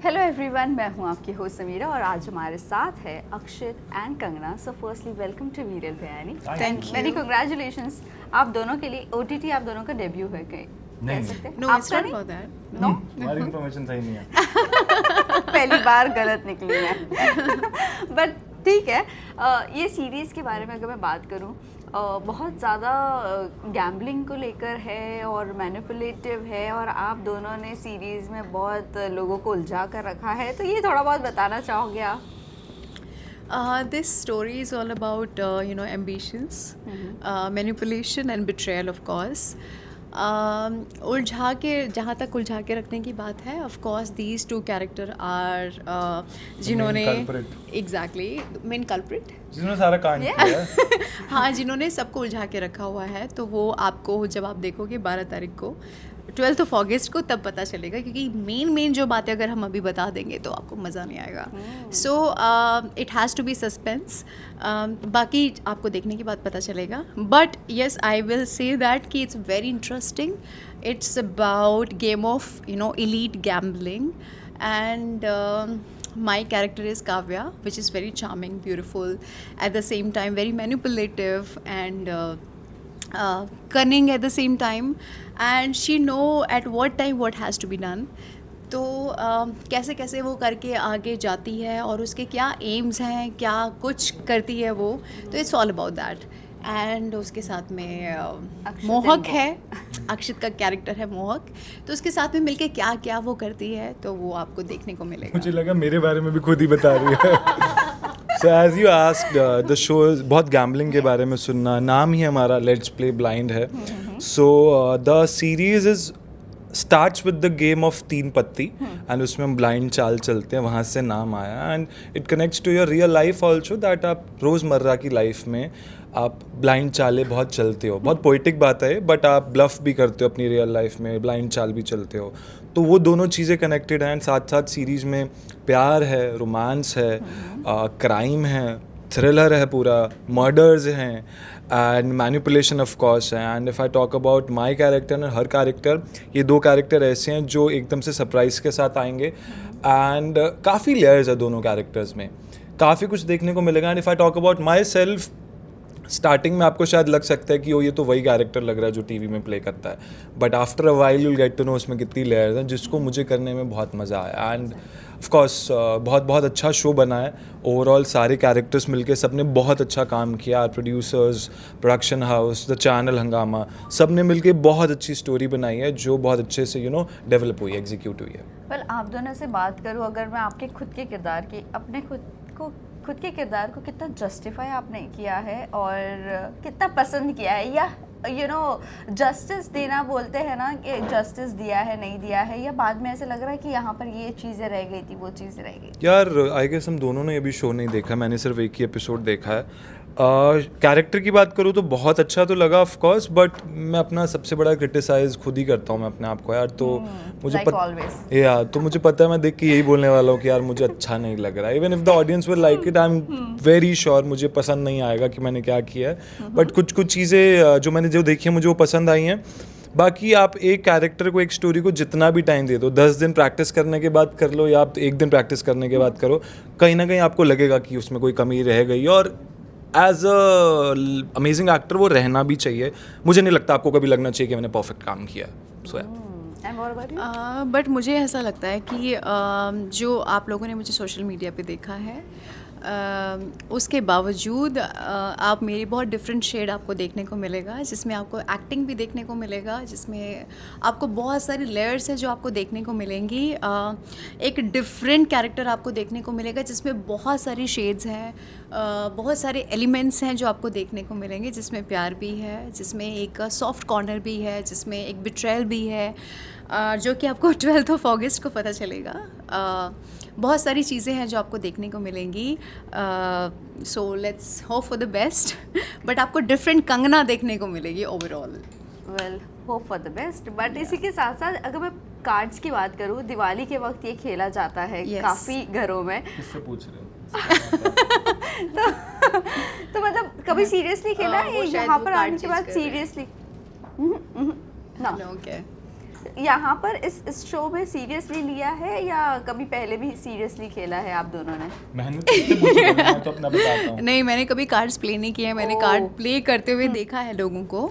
Hello everyone, मैं हूं आपकी होस्ट समीरा और आज हमारे साथ है Akshit and Kangana. So firstly welcome to वीरल बयानी। Thank you. मेनी कांग्रेचुलेशंस आप दोनों के लिए। ओटीटी आप दोनों का डेब्यू है कह सकते हैं? No, it's आपका not नहीं? about that. नो हमारी इन्फॉर्मेशन सही नहीं है। पहली बार गलत निकली मैं बट ठीक है। ये सीरीज़ के बारे में अगर मैं बात करूँ, बहुत ज़्यादा गैम्बलिंग को लेकर है और मैनिपुलेटिव है और आप दोनों ने सीरीज़ में बहुत लोगों को उलझा कर रखा है, तो ये थोड़ा बहुत बताना चाहोगे आप? This story is all about, ambitions, manipulation and betrayal, of course. उलझा के जहाँ तक उलझा के रखने की बात है, of course these two character are जिन्होंने exactly main culprit जिन्होंने सारा कांड किया है। हाँ, जिन्होंने सबको उलझा के रखा हुआ है, तो वो आपको जब आप देखोगे 12 तारीख को 12th of August को तब पता चलेगा, क्योंकि मेन जो बातें अगर हम अभी बता देंगे तो आपको मज़ा नहीं आएगा। So it has to be suspense. बाकी आपको देखने के बाद पता चलेगा, but yes I will say that कि it's very interesting. It's about game of elite gambling and my character is Kavya, which is very charming, beautiful, at the same time very manipulative and cunning at the same time, and she know at what time what has to be done. तो कैसे कैसे वो करके आगे जाती है और उसके क्या एम्स हैं, क्या कुछ करती है वो, तो it's all about that. And उसके साथ में मोहक है, अक्षित का कैरेक्टर है मोहक, तो उसके साथ में मिलके क्या क्या वो करती है तो वो आपको देखने को मिलेगा। मुझे लगा मेरे बारे में भी खुद ही बता रही है। So as you asked, the show बहुत गैम्बलिंग के बारे में सुनना, नाम ही हमारा लेट्स प्ले ब्लाइंड है। So the series is starts with the game of तीन पत्ती and उसमें हम ब्लाइंड चाल चलते हैं, वहाँ से नाम आया। And it connects to your real life also, दैट आप रोज़मर्रा की लाइफ में आप ब्लाइंड चालें बहुत चलते हो। बहुत पोइटिक बात है, बट आप ब्लफ भी करते हो अपनी रियल लाइफ में, ब्लाइंड चाल भी चलते हो। तो वो दोनों चीज़ें कनेक्टेड हैं। साथ साथ सीरीज़ में प्यार है, रोमांस है, क्राइम है, थ्रिलर है, पूरा मर्डर्स हैं एंड मैनिपुलेशन ऑफ कोर्स है। And if I talk about my character and her character, ये दो कैरेक्टर ऐसे हैं जो एकदम से सरप्राइज के साथ आएंगे एंड काफ़ी लेयर्स है दोनों कैरेक्टर्स में, काफ़ी कुछ देखने को मिलेगा। And if I talk about my self, starting में आपको शायद लग सकता है कि ये तो वही कैरेक्टर लग रहा है जो टीवी में प्ले करता है, but after a while you will get to know उसमें कितनी लेयर्स हैं, जिसको मुझे करने में बहुत मज़ा आया। एंड ऑफ कोर्स बहुत बहुत अच्छा शो बना है ओवरऑल। सारे कैरेक्टर्स मिलके सबने बहुत अच्छा काम किया, producers, production house, the channel हंगामा, सब ने मिलके बहुत अच्छी स्टोरी बनाई है जो बहुत अच्छे से डेवलप हुई है, एग्जीक्यूट हुई है। वेल, आप दोनों से बात करूँ, अगर मैं आपके खुद के किरदार की, अपने खुद के किरदार को कितना जस्टिफाई आपने किया है और कितना पसंद किया है, या जस्टिस देना बोलते हैं ना कि जस्टिस दिया है नहीं दिया है, या बाद में ऐसे लग रहा है कि यहाँ पर ये चीज़ें रह गई थी, वो चीज़ें रह गई? यार आई गेस हम दोनों ने अभी शो नहीं देखा, मैंने सिर्फ एक ही एपिसोड देखा है। कैरेक्टर की बात करूँ तो बहुत अच्छा तो लगा ऑफ कोर्स, बट मैं अपना सबसे बड़ा क्रिटिसाइज खुद ही करता हूँ मैं अपने आप को यार। तो मुझे तो मुझे पता है, मैं देख के यही बोलने वाला हूँ कि यार मुझे अच्छा नहीं लग रहा है। Even if the audience will like it, I am very sure मुझे पसंद नहीं आएगा कि मैंने क्या किया है, बट कुछ चीज़ें जो मैंने देखी है मुझे वो पसंद आई हैं। बाकी आप एक कैरेक्टर को, एक स्टोरी को जितना भी टाइम दे दो, 10 दिन प्रैक्टिस करने के बाद कर लो या आप एक दिन प्रैक्टिस करने के बाद करो, कहीं ना कहीं आपको लगेगा कि उसमें कोई कमी रह गई, और एज अ अमेजिंग एक्टर वो रहना भी चाहिए। मुझे नहीं लगता आपको कभी लगना चाहिए कि मैंने परफेक्ट काम किया। सो बट मुझे ऐसा लगता है कि जो आप लोगों ने मुझे सोशल मीडिया पे देखा है, उसके बावजूद आप मेरी बहुत डिफरेंट शेड आपको देखने को मिलेगा, जिसमें आपको एक्टिंग भी देखने को मिलेगा, जिसमें आपको बहुत सारी लेयर्स हैं जो आपको देखने को मिलेंगी। एक डिफरेंट कैरेक्टर आपको देखने को मिलेगा जिसमें बहुत सारी शेड्स हैं, बहुत सारे एलिमेंट्स हैं जो आपको देखने को मिलेंगे, जिसमें प्यार भी है, जिसमें एक सॉफ्ट कॉर्नर भी है, जिसमें एक बिट्रेयल भी है, जो कि आपको 12th of August को पता चलेगा। बहुत सारी चीज़ें हैं जो आपको देखने को मिलेंगी। So let's hope for the best, but आपको डिफरेंट कंगना देखने को मिलेगी overall. Well, hope for the best. But इसी के साथ साथ अगर मैं कार्ड्स की बात करूँ, दिवाली के वक्त ये खेला जाता है काफ़ी घरों में। किससे पूछ रहे हो? तो मतलब कभी सीरियसली खेला है यहाँ पर आने के बाद? सीरियसली ना, ओके। आस्क, यहाँ पर इस शो में सीरियसली लिया है या कभी पहले भी सीरियसली खेला है आप दोनों ने? मैंने तो इससे पूछ लिया, मैं तो अपना बताता हूँ। नहीं, मैंने कभी कार्ड्स प्ले नहीं किए हैं, मैंने कार्ड प्ले करते हुए देखा है लोगों को,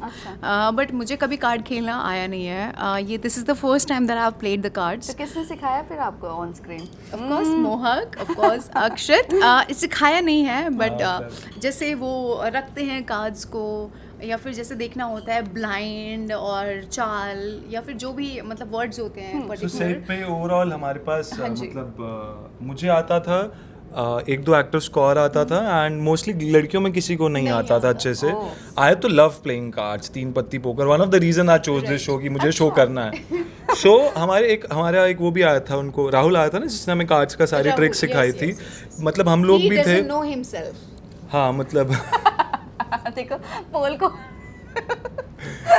बट मुझे कभी कार्ड खेलना आया नहीं है। ये this is the first time that I have played the cards. तो किसने सिखाया फिर आपको ऑन स्क्रीन? ऑफ कोर्स मोहक, ऑफ कोर्स अक्षत। सिखाया नहीं है, बट जैसे वो रखते हैं कार्ड्स को, या फिर जैसे देखना होता है ब्लाइंड और चाल, या फिर जो भी मतलब वर्ड्स होते हैं तो पर्टिकुलर। सेट पे ओवरऑल हमारे पास हाँ जी। मतलब मुझे आता था, एक दो एक्टर्स को और आता था, एंड मोस्टली लड़कियों में किसी को नहीं आता था अच्छे से। आई तो लव प्लेइंग कार्ड्स, 3 पत्ती poker, one of the reason I chose this show कि मुझे शो करना है। शो हमारा एक वो भी आया था, उनको राहुल आया था ना, जिसने हमें कार्ड्स का सारी राहुल, ट्रिक सिखाई yes, थी। yes, मतलब हम लोग He भी थे, doesn't know himself. हाँ मतलब देखो पोल को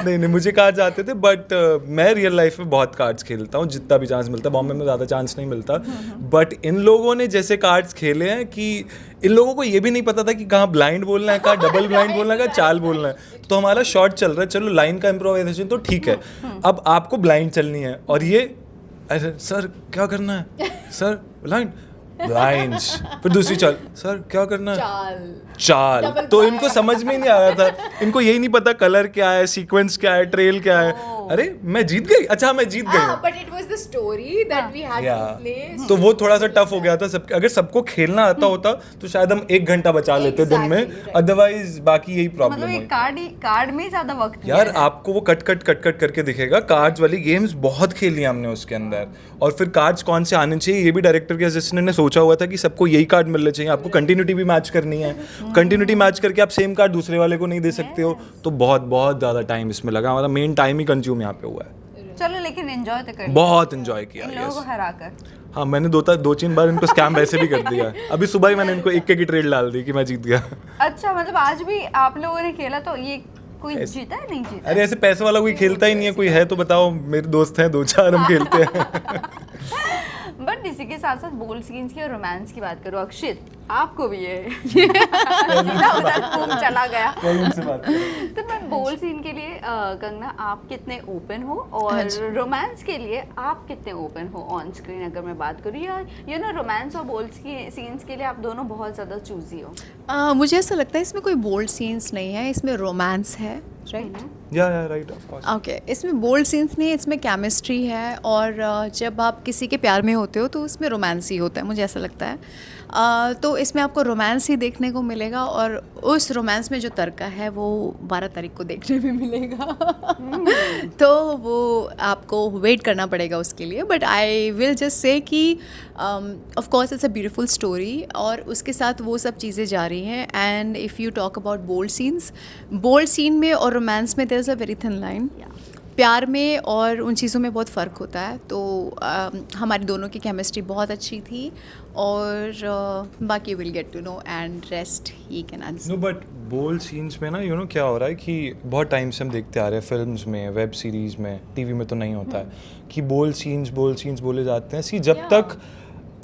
नहीं मुझे कार्ड्स आते थे, बट मैं रियल लाइफ में बहुत कार्ड्स खेलता हूँ जितना भी चांस मिलता है। बॉम्बे में ज़्यादा चांस नहीं मिलता, बट इन लोगों ने जैसे कार्ड्स खेले हैं कि इन लोगों को ये भी नहीं पता था कि कहाँ ब्लाइंड बोलना है, कहाँ डबल ब्लाइंड बोलना है, कहाँ चाल बोलना है। तो हमारा शॉट चल रहा है, चलो लाइन का इम्प्रोवाइजेशन तो ठीक है, अब आपको ब्लाइंड चलनी है, और ये अरे सर क्या करना है, सर ब्लाइंड ब्लाइंड्स, फिर दूसरी चाल, सर क्या करना है, चाल। तो इनको समझ में ही नहीं आ रहा था, इनको यही नहीं पता कलर क्या है, सीक्वेंस क्या है, ट्रेल क्या है। अरे मैं जीत गई, अच्छा मैं जीत गई हूँ। But it was the story that we had to Yeah. play. तो वो थोड़ा सा टफ हो गया था। सब अगर सबको खेलना आता होता तो शायद हम 1 घंटा बचा लेते दिन में, Exactly, right. अदरवाइज बाकी यही प्रॉब्लम मतलब हुई। एक कार्ड में ही ज्यादा वक्त यार दिया है। आपको वो कट करके दिखेगा। कार्ड्स वाली गेम्स बहुत खेली हमने उसके अंदर, और फिर कार्ड्स कौन से आने चाहिए ये भी डायरेक्टर के असिस्टेंट ने सोचा हुआ था कि सबको यही कार्ड मिलने चाहिए, आपको कंटिन्यूटी भी मैच करनी है। कंटिन्यूटी मैच करके आप सेम कार्ड दूसरे वाले को नहीं दे सकते हो, तो बहुत ज़्यादा टाइम इसमें लगा। हमारा मेन टाइम ही कंज्यूम यहाँ पे हुआ है। चलो लेकिन एंजॉय तो कर बहुत एंजॉय किया। इन लोगों को यस, हराकर। हाँ मैंने 2-3 बार इनको स्कैम वैसे भी कर दिया। अभी सुबह ही मैंने इनको 1 की ट्रेड डाल दी कि मैं जीत गया। अच्छा मतलब आज भी आप लोगों ने खेला, तो ये कोई जीता है नहीं जीता? अरे ऐसे पैसे वाला कोई खेलता ही नहीं है, कोई है तो बताओ। मेरे दोस्त हैं 2-4, हम खेलते हैं। बट इसी के साथ साथ बोल्ड सीन्स की और रोमांस की बात करो, अक्षित आपको भी है सीधा उधर घूम चला गया। तो मैं बोल्ड सीन के लिए कंगना आप कितने ओपन हो, और रोमांस के लिए आप कितने ओपन हो ऑन स्क्रीन? अगर मैं बात करूँ या यू नो रोमांस और बोल्ड सीन्स के लिए आप दोनों बहुत ज़्यादा चूजी हो। मुझे ऐसा लगता है इसमें कोई बोल्ड सीन्स नहीं है, इसमें रोमांस है, राइट? या राइट, ऑफ कोर्स। ओके, इसमें बोल्ड सीन्स नहीं, इसमें केमिस्ट्री है, और जब आप किसी के प्यार में होते हो तो उसमें रोमांस ही होता है, मुझे ऐसा लगता है। तो इसमें आपको रोमांस ही देखने को मिलेगा, और उस रोमांस में जो तड़का है वो 12 तारीख को देखने में मिलेगा। तो वो आपको वेट करना पड़ेगा उसके लिए, but I will just say कि of course it's a beautiful story, और उसके साथ वो सब चीज़ें जा रही हैं। And if you talk about bold scene में और रोमांस में there is a very thin line. प्यार में और उन चीज़ों में बहुत फ़र्क होता है। तो हमारी दोनों की केमिस्ट्री बहुत अच्छी थी, और बाकी will get to know and rest he can answer. No but bold scenes में ना क्या हो रहा है कि बहुत टाइम से हम देखते आ रहे हैं फिल्म्स में, वेब सीरीज़ में, टीवी में तो नहीं होता है कि बोल्ड सीन्स बोले जाते हैं। सी जब तक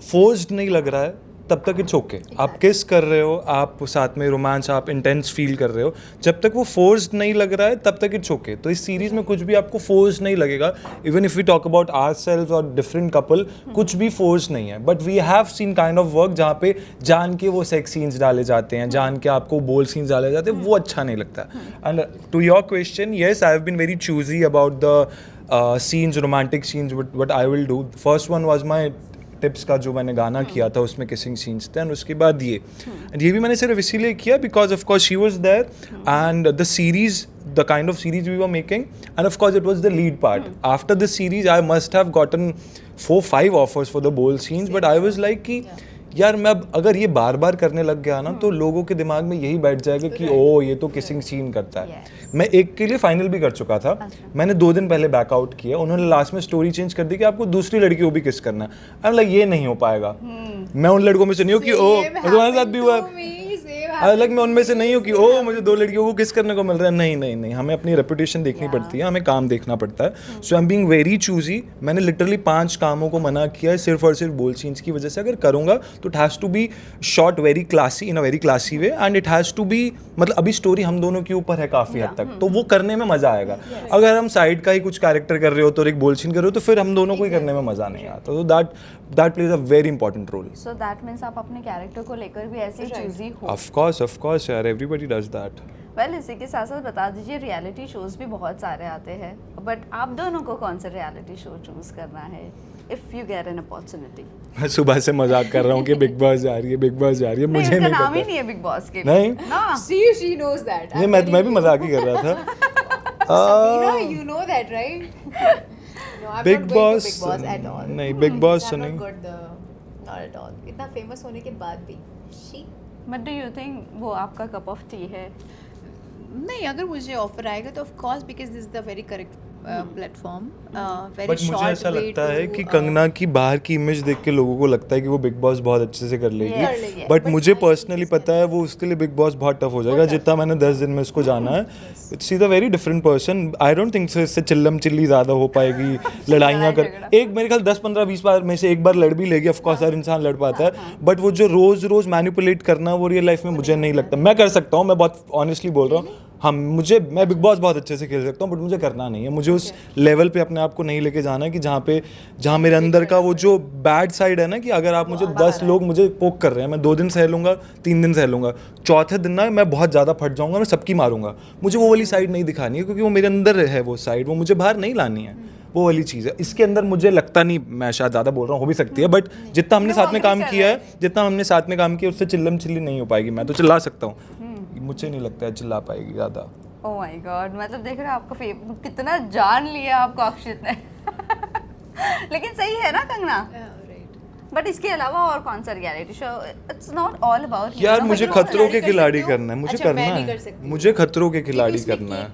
फोर्स्ड नहीं लग रहा है तब तक इट्स ओके। आप किस कर रहे हो, आप साथ में रोमांस, आप इंटेंस फील कर रहे हो, जब तक वो फोर्स्ड नहीं लग रहा है तब तक इट्स ओके। तो इस सीरीज़ में कुछ भी आपको फोर्स नहीं लगेगा। Even if we talk about ourselves और डिफरेंट कपल, कुछ भी फोर्स नहीं है। But we have seen kind of work जहाँ पे जान के वो सेक्स सीन्स डाले जाते हैं, जान के आपको बोल्ड सीन्स डाले जाते हैं, वो अच्छा नहीं लगता। And to your question, yes I have been very choosy about the scenes, romantic scenes, what I will do. First one was my tips का जो मैंने गाना किया था, उसमें किसिंग सीन्स थे, एंड उसके बाद ये भी मैंने सिर्फ इसीलिए किया because of course she was there, and the series, the kind of series we were making, and of course it was the lead part. After this series I must have gotten 4-5 offers for the bold scenes, but I was like कि यार मैं अब अगर ये बार बार करने लग गया ना तो लोगों के दिमाग में यही बैठ जाएगा कि ओ ये तो किसिंग सीन करता है। मैं एक के लिए फाइनल भी कर चुका था, मैंने 2 दिन पहले बैकआउट किया, उन्होंने लास्ट में स्टोरी चेंज कर दी कि आपको दूसरी लड़की को भी किस करना है। आई एम लाइक ये नहीं हो पाएगा। मैं उन लड़कों में से नहीं हूँ कि ओ तुम्हारे साथ भी हुआ है। लाइक मैं उनमें से नहीं हूँ कि ओ मुझे 2 लड़कियों को किस करने को मिल रहा है, नहीं नहीं नहीं, हमें अपनी रेपुटेशन देखनी पड़ती है, हमें काम देखना पड़ता है. So I am being very choosy. मैंने लिटरली 5 कामों को मना किया है सिर्फ और सिर्फ बोल चेंज की वजह से. अगर करूँगा तो it has to be shot very classy, in a very classy way, and it has to be, मतलब अभी स्टोरी हम दोनों के ऊपर है काफ़ी हद तक, तो वो करने में मज़ा आएगा. अगर हम साइड का ही कुछ कैरेक्टर कर रहे हो तो एक बोल चेंज कर रहे हो तो फिर हम दोनों को ही करने में मज़ा नहीं आता. तो that plays a very important role. So that means आप अपने कैरेक्टर को लेकर भी ऐसे चूजी हो. ऑफ कोर्स यार, एवरीबॉडी डज दैट. वेल इसी के साथ साथ बता दीजिए, रियलिटी शोज भी बहुत सारे आते हैं, बट आप दोनों को कौन सा रियलिटी शो चूज करना है if you get an opportunity? मैं सुबह से मजाक कर रहा हूँ कि बिग बॉस जा रही है, बिग बॉस जा रही है, मुझे नहीं नाम ही पता. नहीं है बिग बॉस के लिए. नहीं ना she knows that. नहीं, मैं भी मजाक ही कर रहा था. Sabina, you know that, right? No, I'm big not going boss to Big Boss at all. नहीं, बिग बॉस I'm नहीं. not good, not at all. इतना फेमस होने के बाद भी. She? But do you think वो आपका कप ऑफ टी है? नहीं, अगर मुझे ऑफर आएगा तो of course, because this is the very correct platform, very but मुझे शॉर्ट ऐसा लगता है कि कंगना की बाहर की इमेज देख के लोगों को लगता है कि वो बिग बॉस बहुत अच्छे से कर लेगी. कर लेगी. बट मुझे पर्सनली पता है वो उसके लिए बिग बॉस बहुत टफ हो जाएगा. जितना मैंने 10 दिन में इसको जाना है, it's a very different person. I don't think so इससे चिल्लम चिल्ली ज़्यादा हो पाएगी, लड़ाइयाँ कर. एक मेरे ख्याल 10-15-20 बार में से एक बार लड़ भी लेगी. ऑफकोर्स हर इंसान लड़ पाता है, बट वो जो रोज़ मैनिपुलेट करना वो रियल लाइफ में मुझे नहीं लगता. मैं कर सकता हूँ, मैं बहुत ऑनेस्टली बोल रहा हूँ. मैं बिग बॉस बहुत अच्छे से खेल सकता हूँ, बट मुझे करना नहीं है. मुझे उस लेवल पे अपने आप को नहीं लेके जाना है कि जहाँ मेरे अंदर का वो जो बैड साइड है ना, कि अगर आप मुझे 10 लोग मुझे पोक कर रहे हैं, मैं 2 दिन सह लूँगा, 3 दिन सह लूँगा, चौथे दिन ना मैं बहुत ज़्यादा फट जाऊँगा, मैं सबकी मारूंगा. मुझे वो वाली साइड नहीं दिखानी है, क्योंकि वो मेरे अंदर है वो साइड, वो मुझे बाहर नहीं लानी है. वो वाली चीज़ है इसके अंदर. मुझे लगता नहीं, मैं शायद ज़्यादा बोल रहा हूँ, हो भी सकती है, बट जितना हमने साथ में काम किया है उससे चिल्लम चिल्ली नहीं हो पाएगी. मैं तो चिल्ला सकता हूँ, मुझे नहीं लगता है चिल्ला पाएगी ज़्यादा. ओह माय गॉड, मतलब देख रहे हो आपको कितना जान लिया आपको अक्षित ने. लेकिन सही है ना कंगना? बट इसके अलावा और कौन सा reality show? It's not all about यार मुझे खतरों के खिलाड़ी करना है, मुझे अच्छा, करना मैं नहीं है, कर सकती। मुझे खतरों के खिलाड़ी करना है.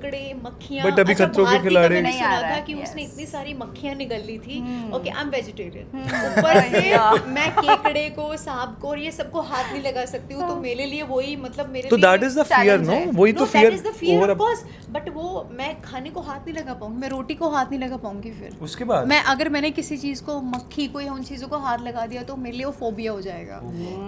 But अभी खतरों के खिलाड़ी मैंने नहीं आ सुना रहा था है, कि yes. उसने इतनी सारी मक्खियां निगल ली थी. ओके, आई एम वेजिटेरियन, ऊपर से मैं केकड़े को, सांप को और ये सबको हाथ नहीं लगा सकती हूँ, तो मेरे लिए वही, मतलब मेरे तो लिए that is the fear, no? वही तो फियर ऑफ कोर्स. बट वो मैं खाने को हाथ नहीं लगा पाऊंगी, मैं रोटी को हाथ नहीं लगा पाऊंगी. फिर उसके बाद मैं अगर मैंने किसी चीज को, मक्खी को या उन चीजों को हाथ लगा दिया तो मेरे लिए वो फोबिया हो जाएगा,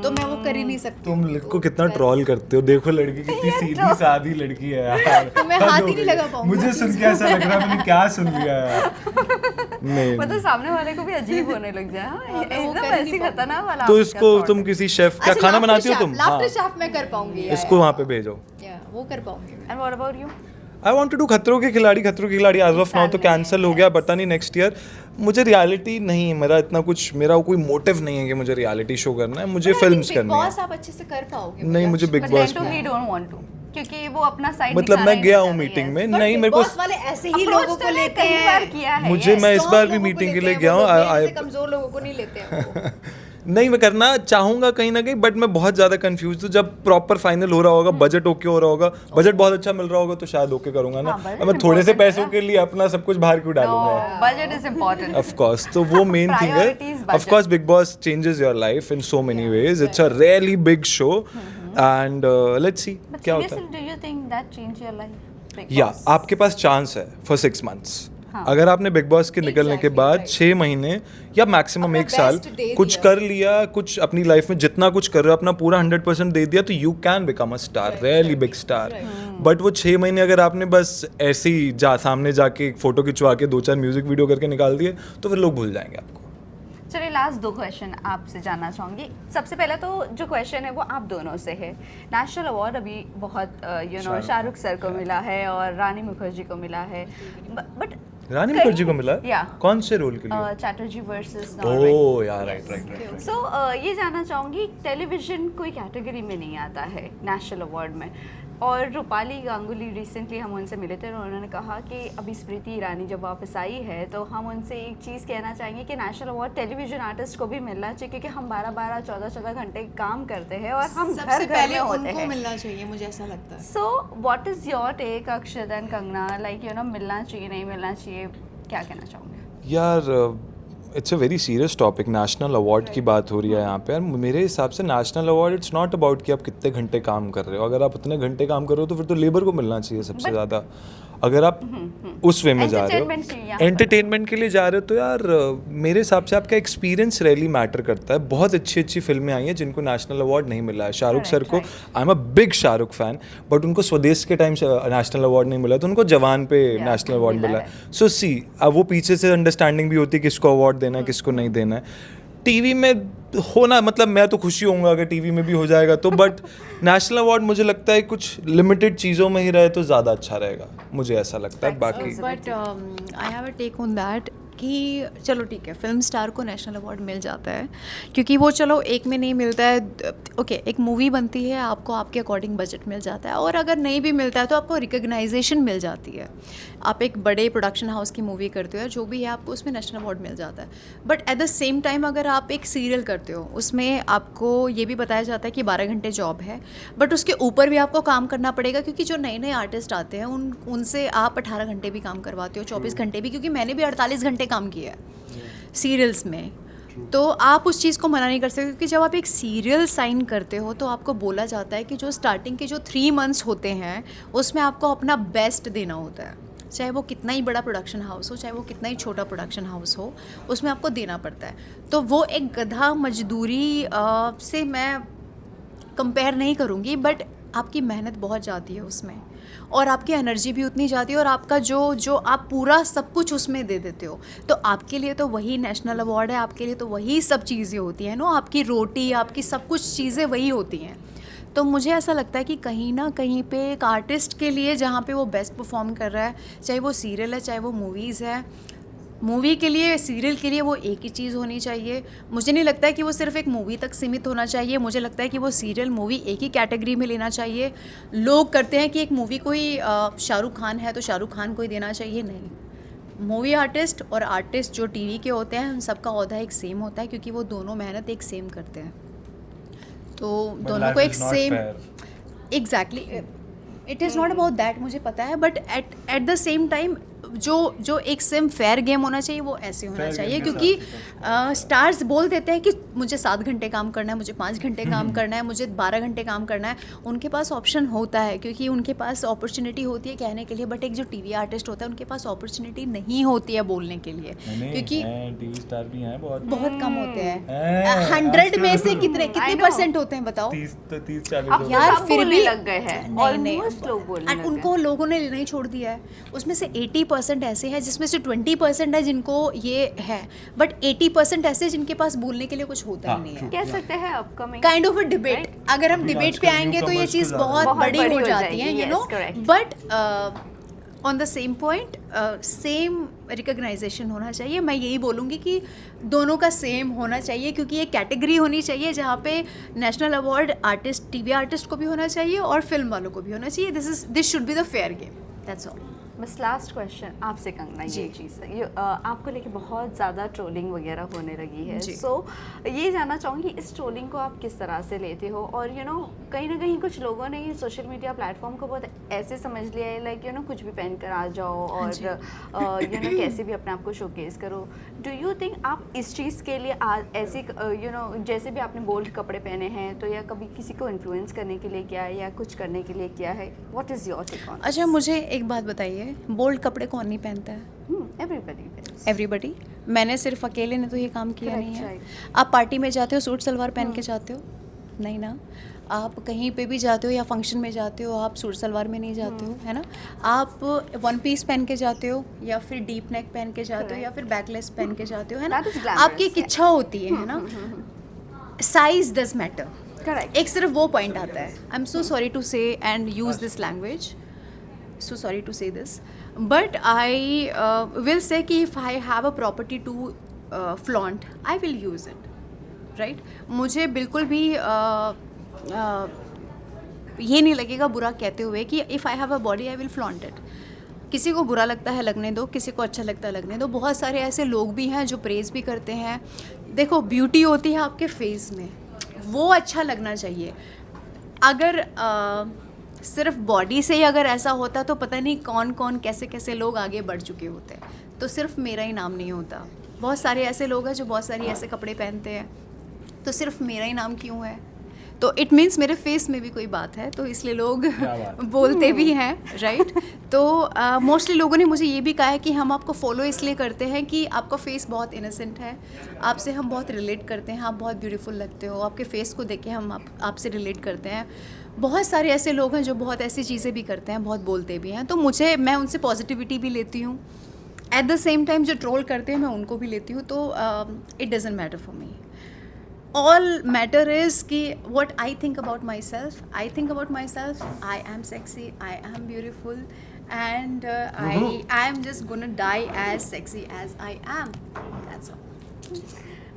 तो मैं वो कर ही नहीं सकती. तुम को कितना ट्रोल करते हो. देखो लड़की कितनी सीधी सादी लड़की है यार. तो मैं हाथ ही नहीं लगा पाऊंगी. मुझे सुन के ऐसा लग रहा है मैंने क्या सुन लिया यार. नहीं मतलब सामने वाले को भी अजीब होने लग जाए. हाँ, मैं वो एकदम कर नहीं ऐसी पाऊंगी. खतरनाक वाला. तो आपका इसको thought तुम है. किसी शेफ क्या खाना बनाती हो तुम? लाफ्टर शेफ मैं कर पाऊंगी. इसको वहाँ पे भेजो. वो कर पाऊंगी मैं. And what about you? I want to do Khatron Ke Khiladi as of now तो कैंसिल हो गया, पता नहीं नेक्स्ट ईयर. मुझे रियलिटी नहीं, मेरा इतना कुछ, मेरा कोई मोटिव नहीं है कि मुझे रियलिटी शो करना है. मुझे फिल्म्स करनी है. बॉस आप अच्छे से कर पाओगे. नहीं, मुझे big But boss then too he don't want to, क्योंकि वो अपना साइड मतलब मैं गया हूँ मीटिंग में. नहीं मेरे को बॉस वाले ऐसे ही लोगों को लेते कई बार हैं. किया है. मुझे, मैं इस बार भी मीटिंग के लिए गया हूँ. कमजोर लोगों को नहीं लेते हैं वो. नहीं, मैं करना चाहूँगा कहीं ना कहीं, बट मैं बहुत ज़्यादा कंफ्यूज हूँ. जब प्रॉपर फाइनल हो रहा होगा, बजट ओके हो रहा होगा, बजट बहुत अच्छा मिल रहा होगा, तो शायद ओके करूँगा ना. हाँ, मैं थोड़े से पैसों के लिए अपना सब कुछ बाहर क्यों डालूंगा? Budget is important. Of course, तो वो मेन थिंग है. Priorities, budget. Of course big boss changes your life in so many ways. It's a really big show and let's see क्या होता है. Do you think that change your life? या आपके पास chance है for 6 months. हाँ. अगर आपने big boss के निकलने के Exactly, बाद right. 6 महीने या मैक्सिमम अपना 1 साल best दे कुछ दिया. कर लिया, कुछ अपनी लाइफ में जितना कुछ कर रहे हो अपना पूरा 100% दे दिया, तो you can become a star, really big star. But वो 6 महीने अगर आपने बस ऐसे ही सामने जाके एक फोटो खिंचवा के 2-4 म्यूजिक वीडियो करके निकाल दिए, तो फिर लोग भूल जाएंगे आपको. चलिए लास्ट 2 क्वेश्चन आपसे जानना चाहूँगी. सबसे पहला तो जो क्वेश्चन है वो आप दोनों से है. नेशनल अवार्ड अभी बहुत शाहरुख सर को मिला है और रानी मुखर्जी को मिला है, बट रानी मुखर्जी को मिला? या कौन से रोल के लिए? चैटर्जी वर्सेस ओह यार, राइट. सो ये जानना चाहूँगी, टेलीविजन कोई कैटेगरी में नहीं आता है नेशनल अवार्ड में, और रूपाली गांगुली रिसेंटली हम उनसे मिले थे और उन्होंने कहा कि अभी स्मृति ईरानी जब वापस आई है तो हम उनसे एक चीज़ कहना चाहेंगे कि नेशनल अवार्ड टेलीविजन आर्टिस्ट को भी मिलना चाहिए, क्योंकि हम 12-12, 14-14 घंटे काम करते हैं और हम घर सबसे घर पहले में होते उनको हैं. मिलना चाहिए, मुझे ऐसा लगता है. So what is your take Akshat and Kangana, like मिलना चाहिए, नहीं मिलना चाहिए, क्या कहना चाहोगे? यार it's a very serious topic, national award की बात हो रही है यहाँ पे। और मेरे हिसाब से national award it's not about कि आप कितने घंटे काम कर रहे हो। अगर आप उतने घंटे काम कर रहे हो तो फिर तो लेबर को मिलना चाहिए सबसे ज़्यादा। अगर आप उस वे में जा रहे हो, Entertainment के लिए यहाँ पर। एंटरटेनमेंट के लिए जा रहे हो, तो यार मेरे हिसाब से आपका एक्सपीरियंस रियली मैटर करता है। बहुत अच्छी अच्छी फिल्में आई हैं जिनको नेशनल अवार्ड नहीं मिला है। शाहरुख सर को, I am a big Shahrukh fan, but उनको स्वदेश के टाइम नेशनल अवार्ड नहीं मिला, तो उनको जवान पे नेशनल अवार्ड मिला है। सो सी, अब वो पीछे से अंडरस्टैंडिंग भी होती है किसको अवार्ड देना है किसको नहीं देना है। टीवी में होना, मतलब मैं तो खुशी होऊंगा अगर टीवी में भी हो जाएगा तो, बट नेशनल अवार्ड मुझे लगता है कुछ लिमिटेड चीज़ों में ही रहे तो ज़्यादा अच्छा रहेगा, मुझे ऐसा लगता है। बाकी but I have a take on that कि चलो ठीक है, फिल्म स्टार को नेशनल अवार्ड मिल जाता है क्योंकि वो चलो एक में नहीं मिलता है, ओके एक मूवी बनती है, आपको आपके अकॉर्डिंग बजट मिल जाता है, और अगर नहीं भी मिलता है तो आपको रिकग्नाइजेशन मिल जाती है। आप एक बड़े प्रोडक्शन हाउस की मूवी करते हो जो भी है, आपको उसमें नेशनल अवार्ड मिल जाता है। But at the same time अगर आप एक सीरियल करते हो, उसमें आपको ये भी बताया जाता है कि 12 घंटे जॉब है, बट उसके ऊपर भी आपको काम करना पड़ेगा क्योंकि जो नए नए आर्टिस्ट आते हैं उनसे आप 18 घंटे भी काम करवाते हो, 24 घंटे भी, क्योंकि मैंने भी 48 घंटे काम किया है सीरियल्स में। तो आप उस चीज़ को मना नहीं कर सकते क्योंकि जब आप एक सीरियल साइन करते हो तो आपको बोला जाता है कि जो स्टार्टिंग के जो 3 मंथ्स होते हैं उसमें आपको अपना बेस्ट देना होता है, चाहे वो कितना ही बड़ा प्रोडक्शन हाउस हो, चाहे वो कितना ही छोटा प्रोडक्शन हाउस हो, उसमें आपको देना पड़ता है। तो वो एक गधा मजदूरी से मैं कंपेयर नहीं करूँगी, बट आपकी मेहनत बहुत जाती है उसमें, और आपकी एनर्जी भी उतनी जाती है, और आपका जो आप पूरा सब कुछ उसमें दे देते हो, तो आपके लिए तो वही नेशनल अवार्ड है, आपके लिए तो वही सब चीज़ें होती हैं ना, आपकी रोटी, आपकी सब कुछ चीज़ें वही होती हैं। तो मुझे ऐसा लगता है कि कहीं ना कहीं पे एक आर्टिस्ट के लिए जहाँ पे वो बेस्ट परफॉर्म कर रहा है, चाहे वो सीरियल है चाहे वो मूवीज़ है, मूवी के लिए सीरियल के लिए वो एक ही चीज़ होनी चाहिए। मुझे नहीं लगता है कि वो सिर्फ एक मूवी तक सीमित होना चाहिए, मुझे लगता है कि वो सीरियल मूवी एक ही कैटेगरी में लेना चाहिए। लोग करते हैं कि एक मूवी कोई शाहरुख खान है तो शाहरुख खान को ही देना चाहिए, नहीं। मूवी आर्टिस्ट और आर्टिस्ट जो टीवी के होते हैं उन सबका औहदा एक सेम होता है क्योंकि वो दोनों मेहनत एक सेम करते हैं, तो दोनों को एक same, exactly, it is not about that, मुझे पता है, but at the same time जो एक सेम फेयर गेम होना चाहिए वो ऐसे होना चाहिए क्योंकि स्टार्स बोल देते हैं कि मुझे 7 घंटे काम करना है, मुझे 5 घंटे काम करना है, मुझे 12 घंटे काम करना है। उनके पास ऑप्शन होता है क्योंकि उनके पास अपॉर्चुनिटी होती है कहने के लिए, बट एक जो टीवी आर्टिस्ट होता है उनके पास अपॉर्चुनिटी नहीं होती है बोलने के लिए, क्योंकि टीवी स्टार भी हैं बहुत कम होते हैं। 100 में से कितने परसेंट होते हैं बताओ? 30-40 यार फिर भी लग गए हैं, ऑलमोस्ट लोग बोलने लग गए। उनको लोगों ने नहीं छोड़ दिया है, उसमें से 80% ऐसे हैं जिसमें से 20% है जिनको ये है, बट 80% ऐसे जिनके पास बोलने के लिए कुछ होता ही नहीं है। कह सकते हैं upcoming kind of a debate, अगर हम डिबेट पे आएंगे तो ये चीज़ बहुत बड़ी हो जाती है, you know, but on the same point same recognisation होना चाहिए। मैं यही बोलूँगी कि दोनों का सेम होना चाहिए क्योंकि एक कैटेगरी होनी चाहिए जहाँ पे national award artist, TV artist को भी होना चाहिए और फिल्म वालों को भी होना चाहिए। This should be the fair game, that's all. बस लास्ट क्वेश्चन आपसे कंगना, ये चीज़ आपको लेके बहुत ज़्यादा ट्रोलिंग वगैरह होने लगी है, सो ये जानना चाहूँगी इस ट्रोलिंग को आप किस तरह से लेते हो, और यू नो कहीं ना कहीं कुछ लोगों ने ये सोशल मीडिया प्लेटफॉर्म को बहुत ऐसे समझ लिया है, लाइक यू नो कुछ भी पहन कर आ जाओ और यू नो कैसे भी अपने आप को शोकेस करो। डू यू थिंक आप इस चीज़ के लिए ऐसी यू नो जैसे भी आपने बोल्ड कपड़े पहने हैं, तो या कभी किसी को इन्फ्लुएंस करने के लिए किया है या कुछ करने के लिए किया है, what is your take on? अच्छा मुझे एक बात बताइए, बोल्ड कपड़े कौन नहीं पहनता है? एवरीबडी। मैंने सिर्फ अकेले ने तो ये काम किया नहीं है। आप पार्टी में जाते हो सूट सलवार पहन के जाते हो? नहीं ना। आप कहीं पे भी जाते हो या फंक्शन में जाते हो, आप सूट सलवार में नहीं जाते हो, है ना। आप 1 पीस पहन के जाते हो या फिर डीप नेक पहन के जाते हो या फिर बैकलेस पहन के जाते हो, है ना। आपकी एक इच्छा होती है ना। Size does matter, correct. एक सिर्फ वो पॉइंट आता है। I am so sorry to say and use this language, so sorry to say this, but I will say कि if I have a property to flaunt, I will use it, right? मुझे बिल्कुल भी ये नहीं लगेगा बुरा कहते हुए कि if I have a body I will flaunt it. किसी को बुरा लगता है लगने दो, किसी को अच्छा लगता है लगने दो। बहुत सारे ऐसे लोग भी हैं जो प्रेज़ भी करते हैं। देखो ब्यूटी होती है आपके फेस में, वो अच्छा लगना चाहिए। अगर सिर्फ बॉडी से ही अगर ऐसा होता तो पता नहीं कौन कौन कैसे कैसे लोग आगे बढ़ चुके होते, तो सिर्फ मेरा ही नाम नहीं होता। बहुत सारे ऐसे लोग हैं जो बहुत सारी ऐसे कपड़े पहनते हैं, तो सिर्फ मेरा ही नाम क्यों है? तो इट मीन्स मेरे फेस में भी कोई बात है, तो इसलिए लोग बात। बोलते भी हैं, राइट? तो मोस्टली लोगों ने मुझे ये भी कहा है कि हम आपको फॉलो इसलिए करते हैं कि आपका फेस बहुत इनोसेंट है, आपसे हम बहुत रिलेट करते हैं, आप बहुत ब्यूटीफुल लगते हो, आपके फेस को देख के हम आपसे रिलेट करते हैं। बहुत सारे ऐसे लोग हैं जो बहुत ऐसी चीज़ें भी करते हैं, बहुत बोलते भी हैं, तो मैं उनसे पॉजिटिविटी भी लेती हूँ। एट द सेम टाइम जो ट्रोल करते हैं मैं उनको भी लेती हूँ, तो it doesn't matter for me. All matter is कि what I think about myself. I think about myself, I am sexy, I am beautiful, and I am just gonna die as sexy as I am. That's all.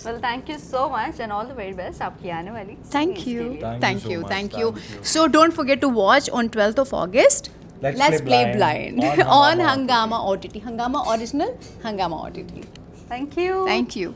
Well, thank you so much and all the very best आपकी आने वाली Thank series के you. लिए। Thank you so much. Thank you. Thank you. So don't forget to watch on 12th of August. Let's Play Blind Blind on on Hungama OTT. Hungama Original, Hungama OTT. Thank you. Thank you.